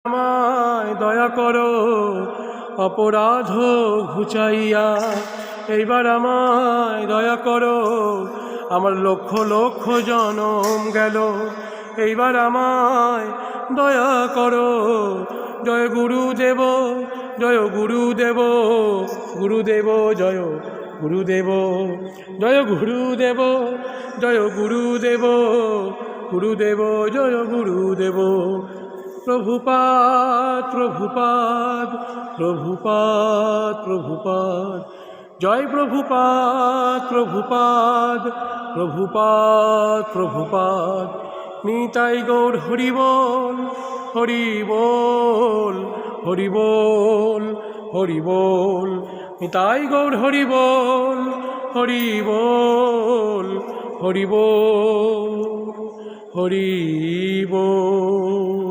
আমায় দয়া করো অপরাধ ঘুচাইয়া, এইবার আমায় দয়া করো, আমার লক্ষ লক্ষ জনম গেল, এইবার আমায় দয়া করো। জয় গুরুদেব, জয় গুরুদেব, গুরুদেব জয় গুরুদেব, জয় গুরুদেব, জয় গুরুদেব, গুরুদেব জয় গুরুদেব। প্রভুপাদ প্রভুপাদ প্রভুপাদ প্রভুপাদ, জয় প্রভুপাদ প্রভুপাদ প্রভুপাদ প্রভুপাদ। নিতাই গৌর হরি বল, হরি বল, হরি বল, হরি বল। নিতাই গৌর হরি বল, হরি বল, হরি বল, হরি বল।